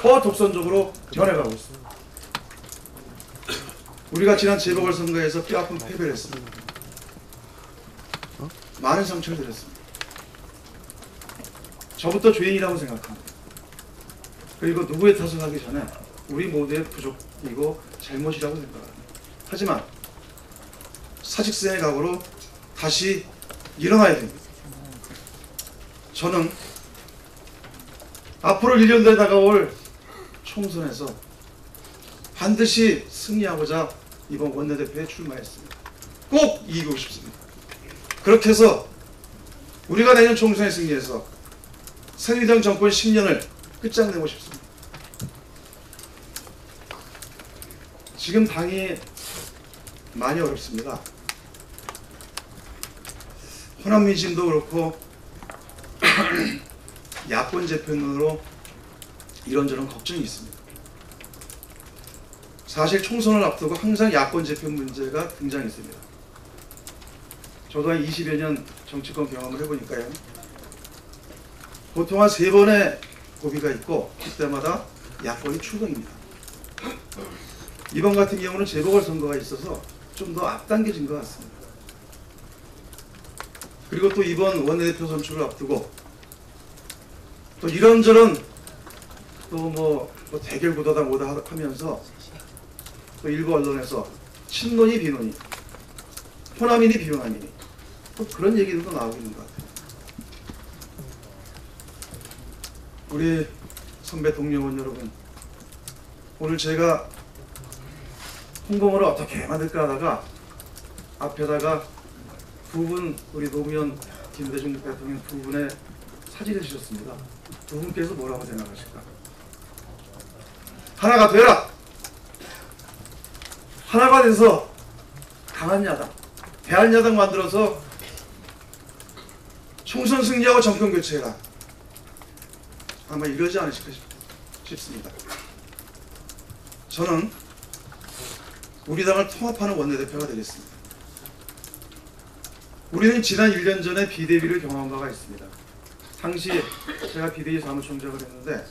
더 독선적으로 변해가고 있습니다. 우리가 지난 재보궐선거에서 뼈아픈 패배를 했습니다. 많은 상처를 드렸습니다. 저부터 죄인이라고 생각합니다. 그리고 누구의 탓을 하기 전에 우리 모두의 부족이고 잘못이라고 생각합니다. 하지만 사직생의 각오로 다시 일어나야 됩니다. 저는 앞으로 1년 뒤에 다가올 총선에서 반드시 승리하고자 이번 원내대표에 출마했습니다. 꼭 이기고 싶습니다. 그렇게 해서 우리가 내년 총선에 승리해서 새누리당 정권 10년을 끝장내고 싶습니다. 지금 당이 많이 어렵습니다. 호남 민심도 그렇고 야권 재편으로 이런저런 걱정이 있습니다. 사실 총선을 앞두고 항상 야권 재편 문제가 등장했습니다. 저도 한 20여 년 정치권 경험을 해보니까요, 보통 한 3번의 고비가 있고 그때마다 야권이 출동입니다. 이번 같은 경우는 재보궐선거가 있어서 좀 더 앞당겨진 것 같습니다. 그리고 또 이번 원내대표 선출을 앞두고 또 이런저런 또 뭐 대결 구도다 뭐다 하면서 또 일부 언론에서 친노니 비노니, 호남이니 비호남이니 또 그런 얘기들도 나오고 있는 것 같아요. 우리 선배 동료원 여러분, 오늘 제가 홍보물을 어떻게 만들까 하다가 앞에다가 두 분, 우리 노무현 김대중 대통령 두 분의 사진을 주셨습니다. 두 분께서 뭐라고 생각하실까? 하나가 되라! 하나가 돼서 강한 야당, 대한야당 만들어서 총선 승리하고 정권 교체해라. 아마 이러지 않으실까 싶습니다. 저는 우리 당을 통합하는 원내대표가 되겠습니다. 우리는 지난 1년 전에 비대위를 경험한 바가 있습니다. 당시 제가 비대위 사무총장을 했는데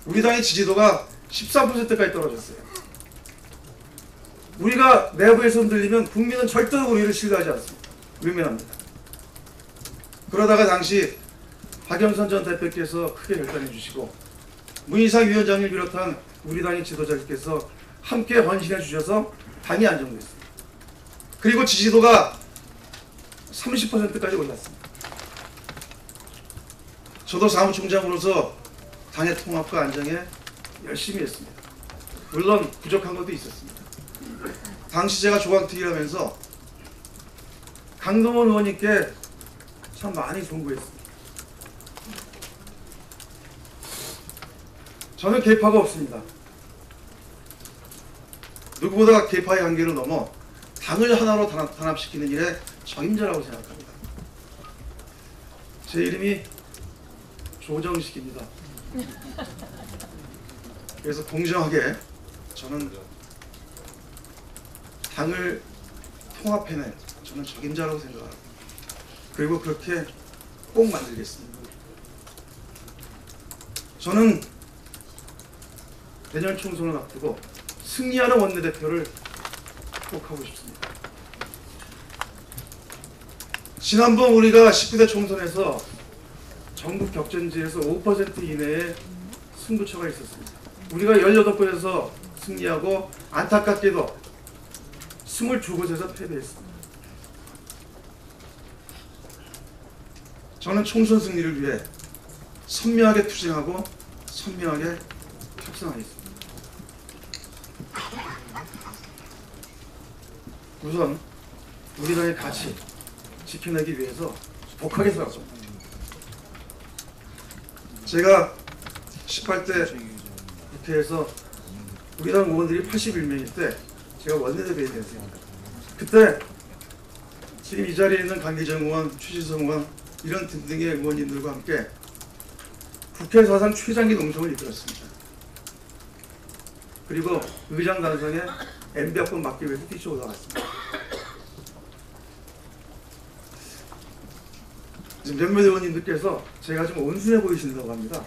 우리 당의 지지도가 13%까지 떨어졌어요. 우리가 내부에서 흔들리면 국민은 절대로 우리를 신뢰하지 않습니다. 외면합니다. 그러다가 당시 박영선 전 대표께서 크게 결단해 주시고 문희상 위원장을 비롯한 우리 당의 지도자들께서 함께 헌신해 주셔서 당이 안정됐습니다. 그리고 지지도가 30%까지 올랐습니다. 저도 사무총장으로서 당의 통합과 안정에 열심히 했습니다. 물론 부족한 것도 있었습니다. 당시 제가 조강특위를 하면서 강동원 의원님께 참 많이 송구했습니다. 저는 계파가 없습니다. 누구보다 계파의 한계를 넘어 당을 하나로 단합시키는 일에 적임자라고 생각합니다. 제 이름이 조정식입니다. 그래서 공정하게 저는 당을 통합해낸 저는 적임자라고 생각합니다. 그리고 그렇게 꼭 만들겠습니다. 저는 내년 총선을 앞두고 승리하는 원내대표를 꼭 하고 싶습니다. 지난번 우리가 19대 총선에서 전국 격전지에서 5% 이내의 승부처가 있었습니다. 우리가 18곳에서 승리하고 안타깝게도 22곳에서 패배했습니다. 저는 총선 승리를 위해 선명하게 투쟁하고 선명하게 협상하겠습니다. 우선 우리 당의 가치 지켜내기 위해서 독하게 싸웠습니다. 제가 18대 국회에서 우리 당 의원들이 81명일 때 제가 원내대표에 됐습니다. 그때 지금 이 자리에 있는 강기정 의원, 추진성 의원 이런 등등의 의원님들과 함께 국회 사상 최장기 농성을 이끌었습니다. 그리고 의장 단상에 MB학번 맡기 위해서 뛰쳐 올라갔습니다. 지금 몇몇 의원님들께서 제가 좀 온순해 보이신다고 합니다.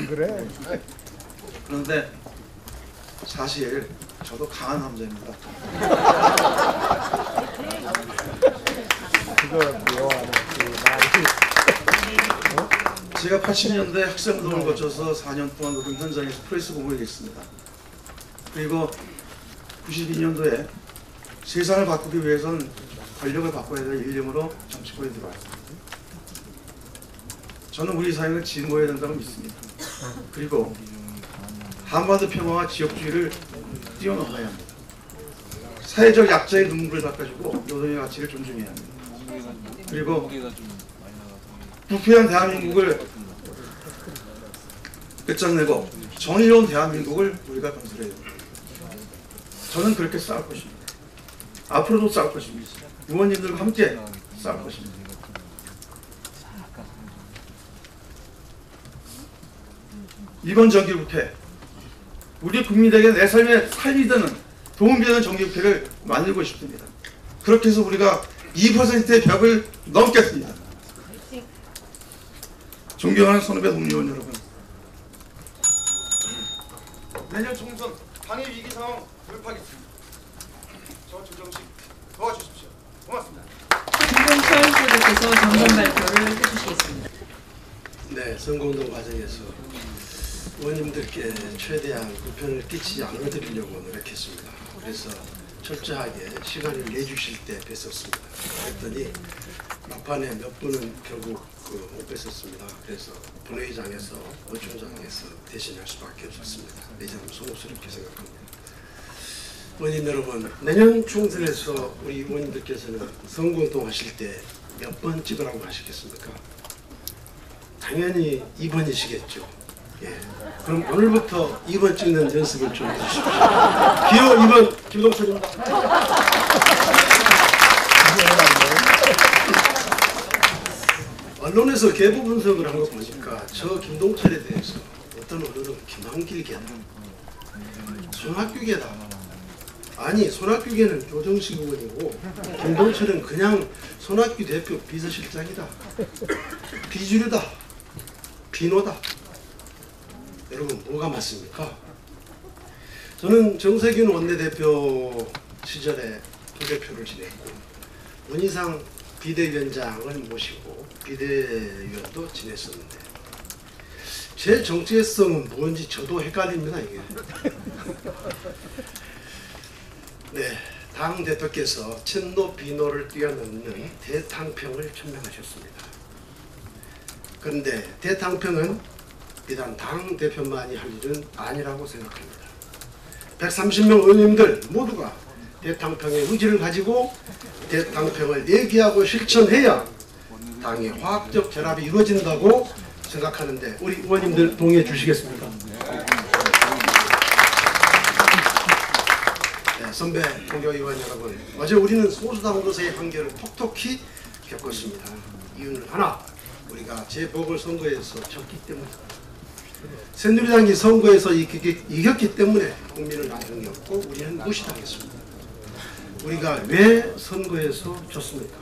그래. 그런데 사실 저도 강한 남자입니다. 그거 미워하는 그 말이. 제가 80년대 학생운동을 거쳐서 4년 동안 노동 현장에서 프레스 공부를 했습니다. 그리고 92년도에 세상을 바꾸기 위해서는 권력을 바꿔야 될 일념으로 정치권에 들어왔습니다. 저는 우리 사회는 진보해야 된다고 믿습니다. 그리고 한반도 평화와 지역주의를 뛰어넘어야 합니다. 사회적 약자의 눈물을 닦아주고 노동의 가치를 존중해야 합니다. 그리고 부패한 대한민국을 끝장내고 정의로운 대한민국을 우리가 건설해야 됩니다. 저는 그렇게 싸울 것입니다. 앞으로도 싸울 것입니다. 의원님들과 함께 싸울 것입니다. 이번 정기국회 우리 국민에게 내 삶의 삶이 되는 도움이 되는 정기국회를 만들고 싶습니다. 그렇게 해서 우리가 2%의 벽을 넘겠습니다. 존경하는 선후배 동료원 여러분, 내년 총선 당의 위기 상황 돌파하겠습니다. 저 조정식 도와주십시오. 고맙습니다. 김동철 후보자께서 정견 발표를 해주시겠습니다. 네, 선거운동 과정에서 의원님들께 최대한 불편을 끼치지 않아드리려고 노력했습니다. 그래서 철저하게 시간을 내주실 때 뵀었습니다. 그랬더니 막판에 몇 분은 결국 못 뵀었습니다. 그래서 본회의장에서 의총장에서 대신할 수밖에 없었습니다. 이제는 소록스럽게 생각합니다. 의원님 여러분, 내년 총선에서 우리 의원님들께서는 선거운동 하실 때 몇 번 찍으라고 하시겠습니까? 당연히 2번이시겠죠. 예. 그럼 오늘부터 2번 찍는 연습을 좀 해주십시오. 기호 2번 김동철입니다. 언론에서 개부 분석을 한 거 보니까 저 김동철에 대해서 어떤 언론은 김한길계다, 손학규계다. 아니, 손학규계는 조정식 의원이고 김동철은 그냥 손학규 대표 비서실장이다, 비주류다, 비노다. 여러분, 뭐가 맞습니까? 저는 정세균 원내대표 시절에 부대표를 지냈고 문희상 비대위원장을 모시고 비대위원도 지냈었는데 제 정체성은 뭔지 저도 헷갈립니다 이게. 네, 당 대표께서 천노 비노를 뛰어넘는 대탕평을 천명하셨습니다. 그런데 대탕평은 비단 당 대표만이 할 일은 아니라고 생각합니다. 130명 의원님들 모두가 대탕평의 의지를 가지고 대탕평을 얘기하고 실천해야 당의 화학적 결합이 이루어진다고 생각하는데 우리 의원님들 동의해 주시겠습니까? 네, 선배 동료 의원 여러분, 어제 우리는 소수당으로서의 한계를 톡톡히 겪었습니다. 이유는 하나, 우리가 재보궐선거에서 졌기 때문입니다. 새누리당이 선거에서 이겼기 때문에 국민을 나중이었고 우리는 무시당했습니다. 우리가 왜 선거에서 졌습니까?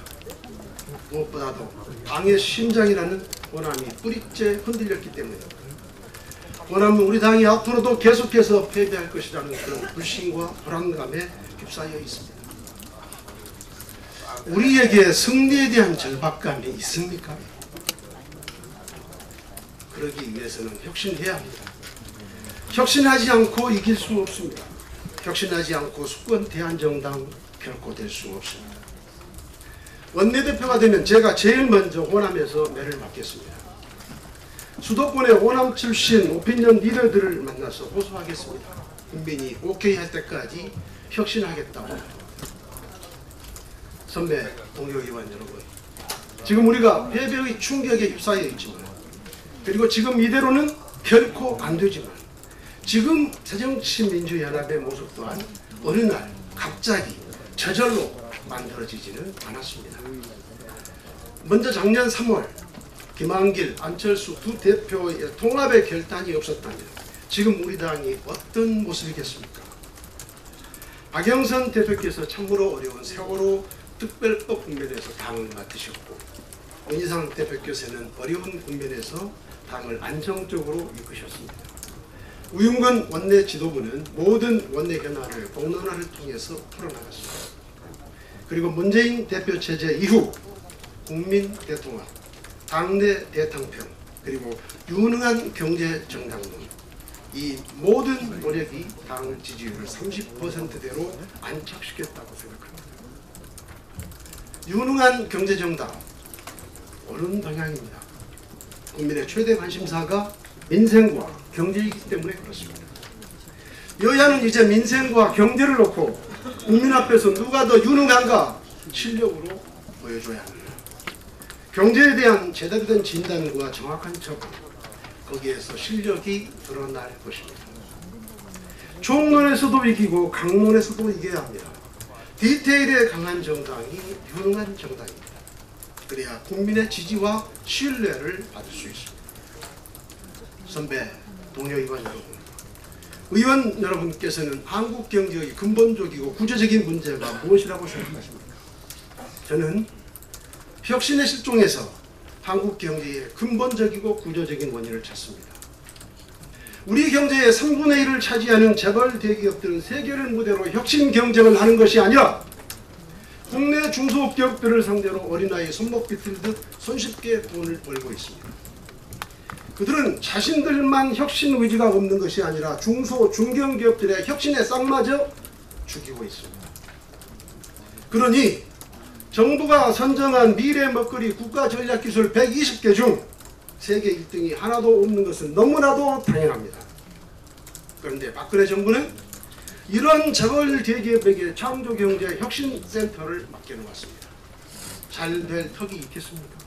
무엇보다도 당의 심장이라는 원함이 뿌리째 흔들렸기 때문입니다. 원함은 우리 당이 앞으로도 계속해서 패배할 것이라는 그런 불신과 불안감에 휩싸여 있습니다. 우리에게 승리에 대한 절박감이 있습니까? 그러기 위해서는 혁신해야 합니다. 혁신하지 않고 이길 수 없습니다. 혁신하지 않고 수권 대한정당 결코 될 수 없습니다. 원내대표가 되면 제가 제일 먼저 호남에서 매를 맞겠습니다. 수도권의 호남 출신 오피니언 리더들을 만나서 호소하겠습니다. 국민이 오케이 할 때까지 혁신하겠다고. 선배, 동료 의원 여러분, 지금 우리가 패배의 충격에 휩싸여 있지만, 그리고 지금 이대로는 결코 안 되지만, 지금 새정치민주연합의 모습 또한 어느 날 갑자기 저절로 만들어지지는 않았습니다. 먼저 작년 3월 김한길, 안철수 두 대표의 통합의 결단이 없었다면 지금 우리 당이 어떤 모습이겠습니까? 박영선 대표께서 참으로 어려운 세월호 특별법 국면에서 당을 맡으셨고, 윤희상 대표께서는 어려운 국면에서 당을 안정적으로 이끄셨습니다. 우윤근 원내 지도부는 모든 원내 현안을 공론화를 통해서 풀어나갔습니다. 그리고 문재인 대표 체제 이후 국민 대통합, 당내 대탕평, 그리고 유능한 경제 정당론, 이 모든 노력이 당 지지율을 30%대로 안착시켰다고 생각합니다. 유능한 경제 정당, 옳은 방향입니다. 국민의 최대 관심사가 민생과 경제이기 때문에 그렇습니다. 여야는 이제 민생과 경제를 놓고 국민 앞에서 누가 더 유능한가 실력으로 보여줘야 합니다. 경제에 대한 제대로 된 진단과 정확한 처분, 거기에서 실력이 드러날 것입니다. 총론에서도 이기고 강론에서도 이겨야 합니다. 디테일에 강한 정당이 유능한 정당입니다. 그래야 국민의 지지와 신뢰를 받을 수 있습니다. 선배, 동료 의원 여러분, 의원 여러분께서는 한국 경제의 근본적이고 구조적인 문제가 무엇이라고 생각하십니까? 저는 혁신의 실종에서 한국 경제의 근본적이고 구조적인 원인을 찾습니다. 우리 경제의 3분의 1을 차지하는 재벌 대기업들은 세계를 무대로 혁신 경쟁을 하는 것이 아니라 국내 중소기업들을 상대로 어린아이 손목 비틀듯 손쉽게 돈을 벌고 있습니다. 그들은 자신들만 혁신 의지가 없는 것이 아니라 중소, 중견기업들의 혁신의 쌍마저 죽이고 있습니다. 그러니 정부가 선정한 미래 먹거리 국가전략기술 120개 중 세계 1등이 하나도 없는 것은 너무나도 당연합니다. 그런데 박근혜 정부는 이런 재벌 대기업에게 창조경제 혁신센터를 맡겨놓았습니다. 잘 될 턱이 있겠습니까?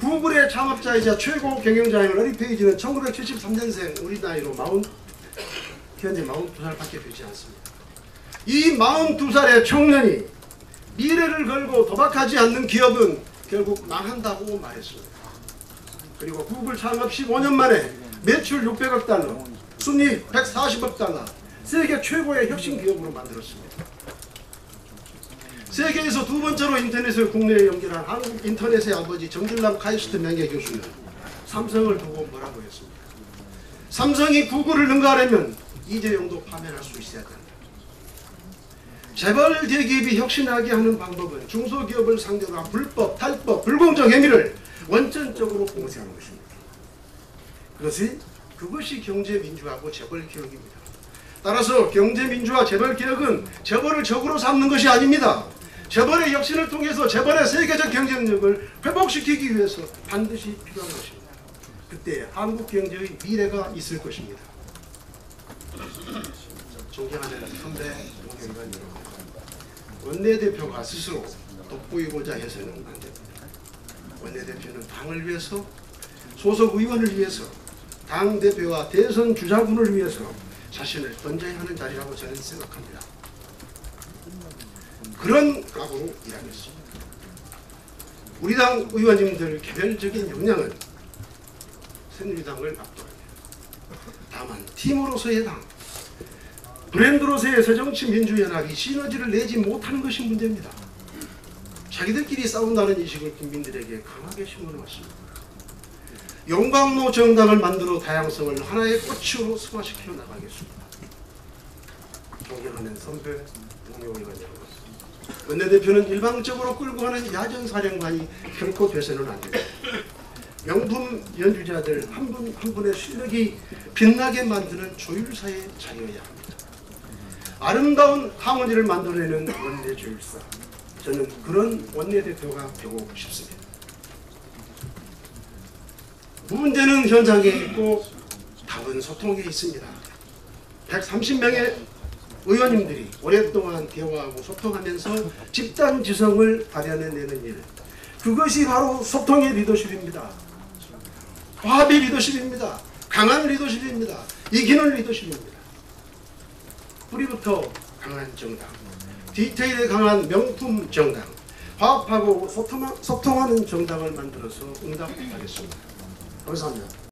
구글의 창업자이자 최고 경영자인 러리 페이지는 1973년생 우리 나이로 현재 42살밖에 되지 않습니다. 이 42살의 청년이 미래를 걸고 도박하지 않는 기업은 결국 망한다고 말했습니다. 그리고 구글 창업 15년 만에 매출 600억 달러, 순이익 140억 달러, 세계 최고의 혁신 기업으로 만들었습니다. 세계에서 두 번째로 인터넷을 국내에 연결한 한국 인터넷의 아버지 정길남 카이스트 명예교수는 삼성을 두고 뭐라고 했습니까? 삼성이 구글을 능가하려면 이재용도 파면할 수 있어야 된다. 재벌 대기업이 혁신하게 하는 방법은 중소기업을 상대로 한 불법, 탈법, 불공정 행위를 원천적으로 봉쇄하는 것입니다. 그것이 경제민주화하고 재벌개혁입니다. 따라서 경제민주화 재벌개혁은 재벌을 적으로 삼는 것이 아닙니다. 재벌의 혁신을 통해서 재벌의 세계적 경쟁력을 회복시키기 위해서 반드시 필요한 것입니다. 그때 한국 경제의 미래가 있을 것입니다. 존경하는 선배 동행관 여러분, 원내대표가 스스로 돋보이고자 해서는 안 됩니다. 원내대표는 당을 위해서, 소속 의원을 위해서, 당대표와 대선 주자군을 위해서 자신을 던져야 하는 자리라고 저는 생각합니다. 그런 각오로 일하겠습니다. 우리 당 의원님들 개별적인 역량은 새누리당을 압도합니다. 다만 팀으로서의 당, 브랜드로서의 새정치민주연합이 시너지를 내지 못하는 것이 문제입니다. 자기들끼리 싸운다는 인식을 국민들에게 강하게 심어놓았습니다. 용광로 정당을 만들어 다양성을 하나의 꽃으로 승화시켜 나가겠습니다. 존경하는 선배 동료 의원 여러분, 원내대표는 일방적으로 끌고 가는 야전사령관이 결코 돼서는 안 됩니다. 명품 연주자들 한 분 한 분의 실력이 빛나게 만드는 조율사에 차려야 합니다. 아름다운 하모니를 만들어내는 원내조율사, 저는 그런 원내대표가 되고 싶습니다. 문제는 현장에 있고 답은 소통에 있습니다. 130명의 의원님들이 오랫동안 대화하고 소통하면서 집단 지성을 발현해내는 일, 그것이 바로 소통의 리더십입니다. 화합의 리더십입니다. 강한 리더십입니다. 이기는 리더십입니다. 뿌리부터 강한 정당, 디테일에 강한 명품 정당, 화합하고 소통하는 정당을 만들어서 응답하겠습니다. 감사합니다.